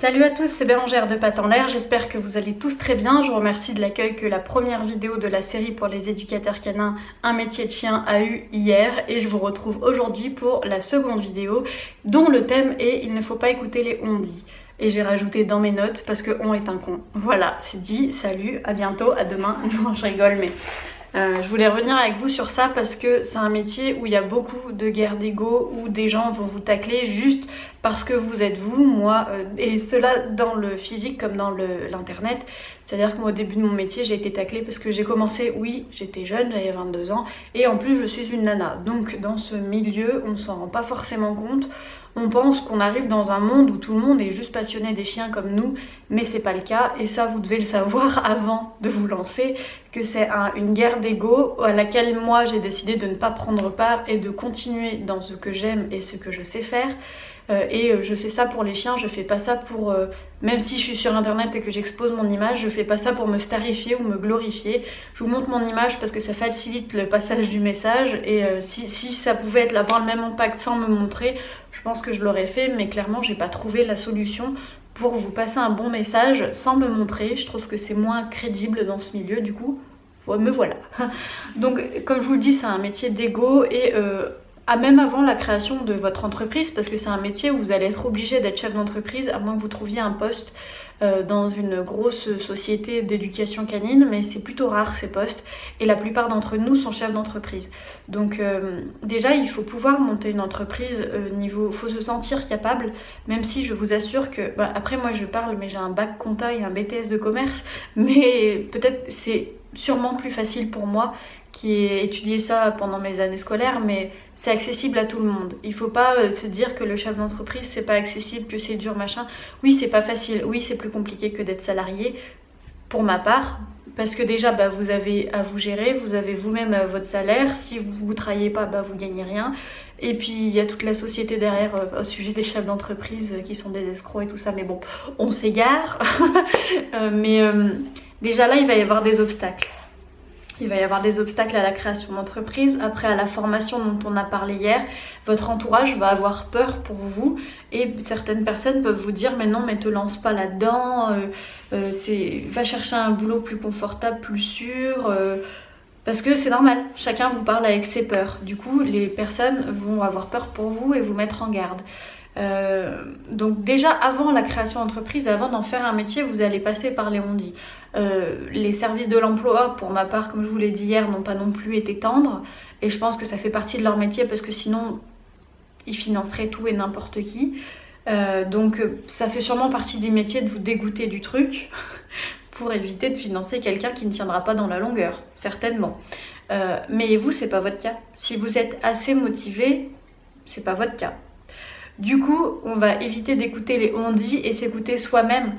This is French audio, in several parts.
Salut à tous, c'est Bérangère de Pattes en l'air, j'espère que vous allez tous très bien. Je vous remercie de l'accueil que la première vidéo de la série pour les éducateurs canins Un métier de chien a eu hier et je vous retrouve aujourd'hui pour la seconde vidéo dont le thème est Il ne faut pas écouter les on-dit. Et j'ai rajouté dans mes notes parce que on est un con. Voilà, c'est dit, salut, à bientôt, à demain. Non, je rigole mais... je voulais revenir avec vous sur ça parce que c'est un métier où il y a beaucoup de guerre d'ego, où des gens vont vous tacler juste parce que vous êtes vous, moi, et cela dans le physique comme dans l'internet. C'est-à-dire que moi au début de mon métier j'ai été taclée parce que j'ai commencé, oui j'étais jeune, j'avais 22 ans et en plus je suis une nana. Donc dans ce milieu on ne s'en rend pas forcément compte. On pense qu'on arrive dans un monde où tout le monde est juste passionné des chiens comme nous, mais c'est pas le cas et ça vous devez le savoir avant de vous lancer, que c'est une guerre d'ego à laquelle moi j'ai décidé de ne pas prendre part et de continuer dans ce que j'aime et ce que je sais faire. Je fais ça pour les chiens, je fais pas ça pour... même si je suis sur internet et que j'expose mon image, je fais pas ça pour me starifier ou me glorifier. Je vous montre mon image parce que ça facilite le passage du message et si ça pouvait avoir le même impact sans me montrer, je pense que je l'aurais fait, mais clairement j'ai pas trouvé la solution pour vous passer un bon message sans me montrer. Je trouve que c'est moins crédible dans ce milieu, du coup me voilà. Donc comme je vous le dis, c'est un métier d'ego et même avant la création de votre entreprise, parce que c'est un métier où vous allez être obligé d'être chef d'entreprise à moins que vous trouviez un poste dans une grosse société d'éducation canine, mais c'est plutôt rare ces postes et la plupart d'entre nous sont chefs d'entreprise. Donc déjà il faut pouvoir monter une entreprise, faut se sentir capable, même si je vous assure que, après moi je parle mais j'ai un bac compta et un BTS de commerce, mais peut-être c'est sûrement plus facile pour moi qui ai étudié ça pendant mes années scolaires, mais c'est accessible à tout le monde. Il faut pas se dire que le chef d'entreprise c'est pas accessible, que c'est dur machin. Oui c'est pas facile, oui c'est plus compliqué que d'être salarié pour ma part, parce que déjà vous avez à vous gérer, vous avez vous-même votre salaire, si vous ne travaillez pas vous gagnez rien, et puis il y a toute la société derrière au sujet des chefs d'entreprise qui sont des escrocs et tout ça, mais bon on s'égare. Déjà là il va y avoir des obstacles. Il va y avoir des obstacles à la création d'entreprise, après à la formation dont on a parlé hier. Votre entourage va avoir peur pour vous et certaines personnes peuvent vous dire mais non mais te lance pas là-dedans, va chercher un boulot plus confortable, plus sûr, parce que c'est normal, chacun vous parle avec ses peurs. Du coup les personnes vont avoir peur pour vous et vous mettre en garde. Donc déjà avant la création d'entreprise, avant d'en faire un métier, vous allez passer par les on-dit. Les services de l'emploi, pour ma part, comme je vous l'ai dit hier, n'ont pas non plus été tendres et je pense que ça fait partie de leur métier parce que sinon ils financeraient tout et n'importe qui. Donc ça fait sûrement partie des métiers de vous dégoûter du truc pour éviter de financer quelqu'un qui ne tiendra pas dans la longueur, certainement. Mais vous, c'est pas votre cas. Si vous êtes assez motivé, c'est pas votre cas. Du coup, on va éviter d'écouter les on-dit et s'écouter soi-même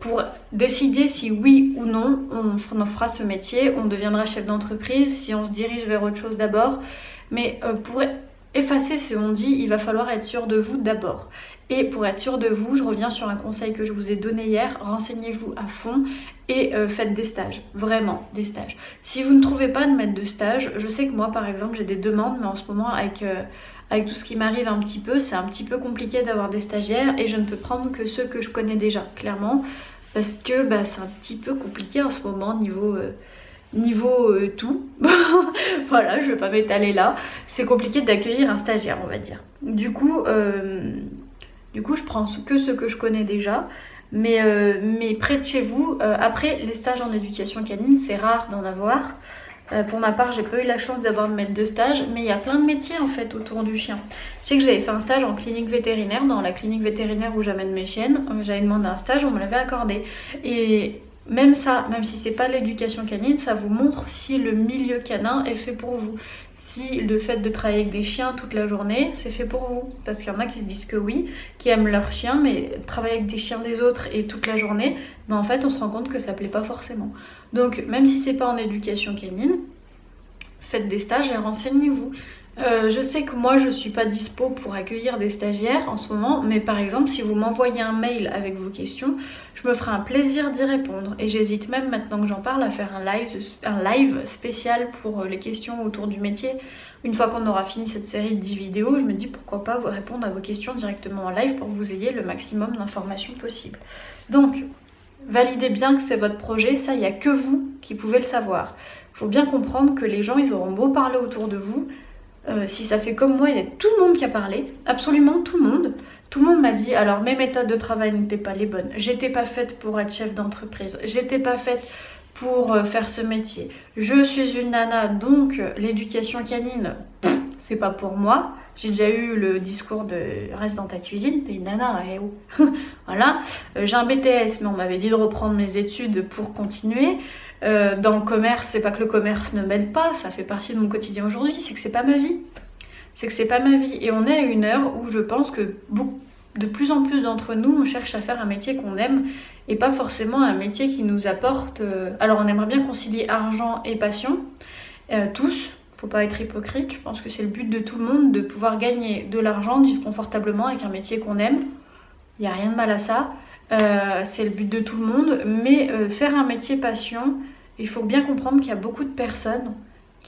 pour décider si oui ou non on en fera ce métier, on deviendra chef d'entreprise, si on se dirige vers autre chose d'abord. Mais pour effacer ces on-dit, il va falloir être sûr de vous d'abord. Et pour être sûr de vous, je reviens sur un conseil que je vous ai donné hier, renseignez-vous à fond et faites des stages, vraiment des stages. Si vous ne trouvez pas de maître de stage, je sais que moi par exemple j'ai des demandes, mais en ce moment avec tout ce qui m'arrive un petit peu, c'est un petit peu compliqué d'avoir des stagiaires et je ne peux prendre que ceux que je connais déjà, clairement, parce que c'est un petit peu compliqué en ce moment niveau tout. Voilà, je vais pas m'étaler là, c'est compliqué d'accueillir un stagiaire on va dire. Du coup je prends que ceux que je connais déjà, mais près de chez vous. Après les stages en éducation canine c'est rare d'en avoir. Pour ma part j'ai pas eu la chance d'avoir de maître de stage, mais il y a plein de métiers en fait autour du chien. Je sais que j'avais fait un stage en clinique vétérinaire, dans la clinique vétérinaire où j'amène mes chiennes, j'avais demandé un stage, on me l'avait accordé. Et même ça, même si c'est pas l'éducation canine, ça vous montre si le milieu canin est fait pour vous. Si le fait de travailler avec des chiens toute la journée, c'est fait pour vous. Parce qu'il y en a qui se disent que oui, qui aiment leurs chiens, mais travailler avec des chiens des autres et toute la journée, en fait on se rend compte que ça plaît pas forcément. Donc même si c'est pas en éducation canine, faites des stages et renseignez-vous. Je sais que moi je suis pas dispo pour accueillir des stagiaires en ce moment, mais par exemple si vous m'envoyez un mail avec vos questions, je me ferai un plaisir d'y répondre. Et j'hésite même maintenant que j'en parle à faire un live spécial pour les questions autour du métier. Une fois qu'on aura fini cette série de 10 vidéos, je me dis pourquoi pas vous répondre à vos questions directement en live pour que vous ayez le maximum d'informations possible. Donc validez bien que c'est votre projet, ça il n'y a que vous qui pouvez le savoir. Il faut bien comprendre que les gens ils auront beau parler autour de vous. Si ça fait comme moi, il y a tout le monde qui a parlé, absolument tout le monde. Tout le monde m'a dit, alors mes méthodes de travail n'étaient pas les bonnes, j'étais pas faite pour être chef d'entreprise, j'étais pas faite pour faire ce métier. Je suis une nana, donc l'éducation canine, c'est pas pour moi. J'ai déjà eu le discours de reste dans ta cuisine, t'es une nana, eh oh. Voilà. J'ai un BTS, mais on m'avait dit de reprendre mes études pour continuer. Dans le commerce, c'est pas que le commerce ne m'aide pas, ça fait partie de mon quotidien aujourd'hui, c'est que c'est pas ma vie. C'est que c'est pas ma vie. Et on est à une heure où je pense que de plus en plus d'entre nous, on cherche à faire un métier qu'on aime et pas forcément un métier qui nous apporte... Alors on aimerait bien concilier argent et passion, tous. Faut pas être hypocrite, je pense que c'est le but de tout le monde, de pouvoir gagner de l'argent, de vivre confortablement avec un métier qu'on aime. Il n'y a rien de mal à ça. C'est le but de tout le monde, mais faire un métier passion, il faut bien comprendre qu'il y a beaucoup de personnes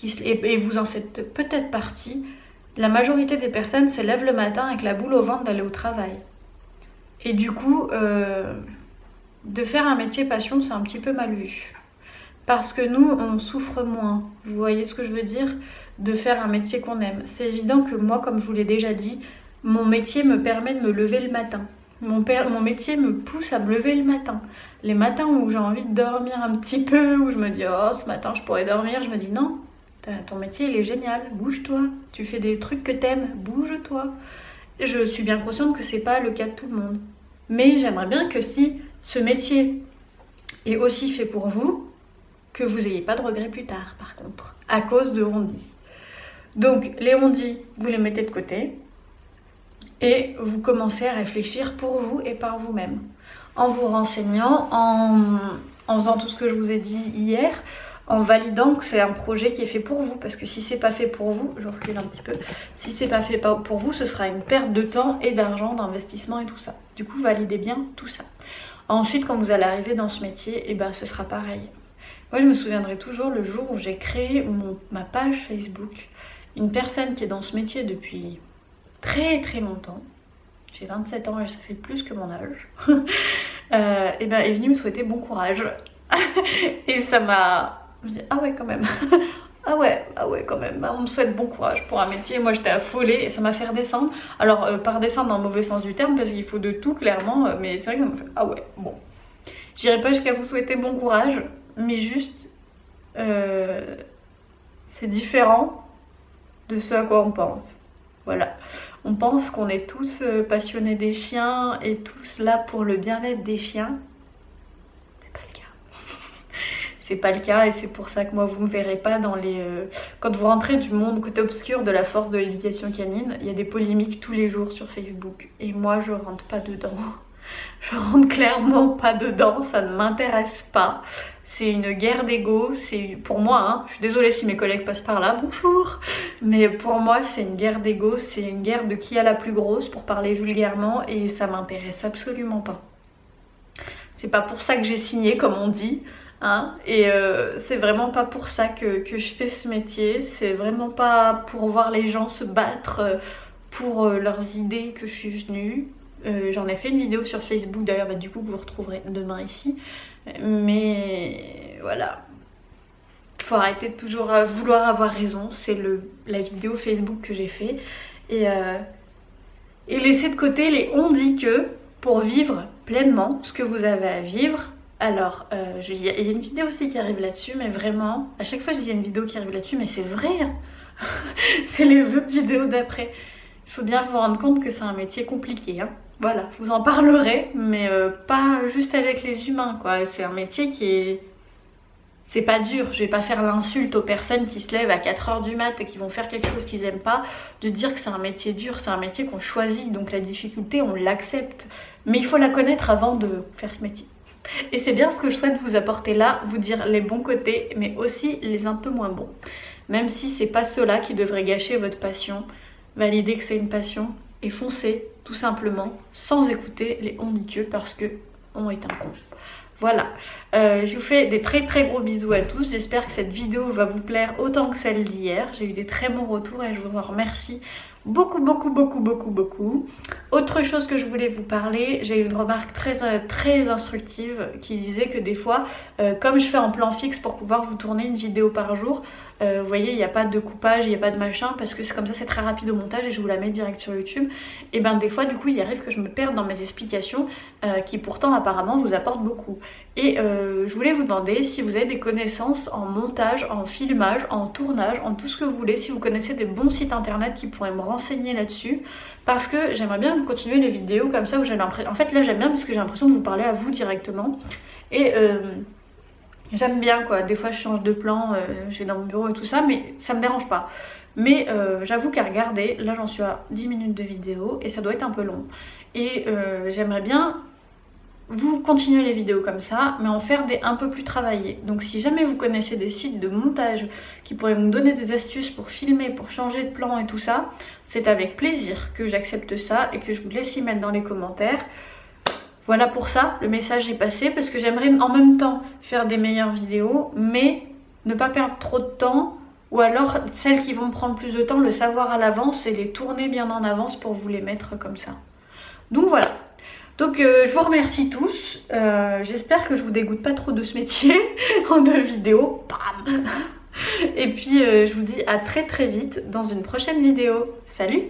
et vous en faites peut-être partie. La majorité des personnes se lèvent le matin avec la boule au ventre d'aller au travail. Et du coup, de faire un métier passion, c'est un petit peu mal vu. Parce que nous, on souffre moins. Vous voyez ce que je veux dire? De faire un métier qu'on aime. C'est évident que moi, comme je vous l'ai déjà dit, mon métier me permet de me lever le matin. Mon métier me pousse à me lever le matin. Les matins où j'ai envie de dormir un petit peu, où je me dis oh ce matin je pourrais dormir, je me dis non, ton métier il est génial, bouge-toi, tu fais des trucs que t'aimes, bouge-toi. Je suis bien consciente que c'est pas le cas de tout le monde. Mais j'aimerais bien que si ce métier est aussi fait pour vous, que vous n'ayez pas de regrets plus tard par contre, à cause de on-dit. Donc les on-dit, vous les mettez de côté. Et vous commencez à réfléchir pour vous et par vous-même. En vous renseignant, en faisant tout ce que je vous ai dit hier, en validant que c'est un projet qui est fait pour vous. Parce que si c'est pas fait pour vous, je recule un petit peu, si c'est pas fait pour vous, ce sera une perte de temps et d'argent, d'investissement et tout ça. Du coup, validez bien tout ça. Ensuite, quand vous allez arriver dans ce métier, et ben, ce sera pareil. Moi, je me souviendrai toujours le jour où j'ai créé ma page Facebook. Une personne qui est dans ce métier depuis... très très longtemps, j'ai 27 ans et ça fait plus que mon âge, et ben est venue me souhaiter bon courage. Et ça m'a... Je dis ah ouais quand même, ah ouais quand même, on me souhaite bon courage pour un métier. Moi j'étais affolée et ça m'a fait redescendre. Alors pas redescendre dans le mauvais sens du terme parce qu'il faut de tout clairement, mais c'est vrai que ça m'a fait ah ouais bon. J'irai pas jusqu'à vous souhaiter bon courage, mais juste c'est différent de ce à quoi on pense. Voilà, on pense qu'on est tous passionnés des chiens et tous là pour le bien-être des chiens. C'est pas le cas. C'est pas le cas et c'est pour ça que moi vous me verrez pas dans les... Quand vous rentrez du monde côté obscur de la force de l'éducation canine, il y a des polémiques tous les jours sur Facebook et moi je rentre pas dedans. Je rentre clairement pas dedans, ça ne m'intéresse pas. C'est une guerre d'ego, c'est pour moi, hein, je suis désolée si mes collègues passent par là, bonjour. Mais pour moi c'est une guerre d'ego, c'est une guerre de qui a la plus grosse pour parler vulgairement et ça m'intéresse absolument pas. C'est pas pour ça que j'ai signé comme on dit, hein, et c'est vraiment pas pour ça que je fais ce métier. C'est vraiment pas pour voir les gens se battre pour leurs idées que je suis venue. J'en ai fait une vidéo sur Facebook d'ailleurs, du coup que vous retrouverez demain ici. Mais voilà, faut arrêter de toujours vouloir avoir raison. C'est la vidéo Facebook que j'ai fait et laisser de côté les on dit que pour vivre pleinement ce que vous avez à vivre. Alors il y a une vidéo aussi qui arrive là-dessus, mais vraiment à chaque fois je dis il y a une vidéo qui arrive là-dessus, mais c'est vrai hein. C'est les autres vidéos d'après. Il faut bien vous rendre compte que c'est un métier compliqué hein. Voilà, je vous en parlerai, mais pas juste avec les humains quoi. C'est un métier qui est... C'est pas dur, je vais pas faire l'insulte aux personnes qui se lèvent à 4 h du mat et qui vont faire quelque chose qu'ils aiment pas, de dire que c'est un métier dur, c'est un métier qu'on choisit, donc la difficulté on l'accepte. Mais il faut la connaître avant de faire ce métier. Et c'est bien ce que je souhaite vous apporter là, vous dire les bons côtés, mais aussi les un peu moins bons. même si c'est pas cela qui devrait gâcher votre passion. Validez que c'est une passion et foncez tout simplement sans écouter les on dit Dieu parce que on est un con. Voilà, je vous fais des très gros bisous à tous, j'espère que cette vidéo va vous plaire autant que celle d'hier. J'ai eu des très bons retours et je vous en remercie beaucoup. Autre chose que je voulais vous parler, j'ai eu une remarque très instructive qui disait que des fois, comme je fais en plan fixe pour pouvoir vous tourner une vidéo par jour, vous voyez, il n'y a pas de coupage, il n'y a pas de machin, parce que c'est comme ça, c'est très rapide au montage et je vous la mets direct sur YouTube. Et ben des fois du coup il arrive que je me perde dans mes explications qui pourtant apparemment vous apportent beaucoup. Et je voulais vous demander si vous avez des connaissances en montage, en filmage, en tournage, en tout ce que vous voulez, si vous connaissez des bons sites internet qui pourraient me renseigner là-dessus, parce que j'aimerais bien continuer les vidéos comme ça où j'ai l'impression... En fait là j'aime bien parce que j'ai l'impression de vous parler à vous directement. Et j'aime bien quoi, des fois je change de plan, je vais dans mon bureau et tout ça, mais ça me dérange pas. Mais j'avoue qu'à regarder, là j'en suis à 10 minutes de vidéo et ça doit être un peu long. Et j'aimerais bien vous continuer les vidéos comme ça, mais en faire des un peu plus travaillées. Donc si jamais vous connaissez des sites de montage qui pourraient vous donner des astuces pour filmer, pour changer de plan et tout ça, c'est avec plaisir que j'accepte ça et que je vous laisse y mettre dans les commentaires. Voilà pour ça, le message est passé parce que j'aimerais en même temps faire des meilleures vidéos, mais ne pas perdre trop de temps, ou alors celles qui vont me prendre plus de temps, le savoir à l'avance et les tourner bien en avance pour vous les mettre comme ça. Donc voilà. Donc je vous remercie tous, j'espère que je vous dégoûte pas trop de ce métier en 2 vidéos, bam. Et puis je vous dis à très vite dans une prochaine vidéo. Salut!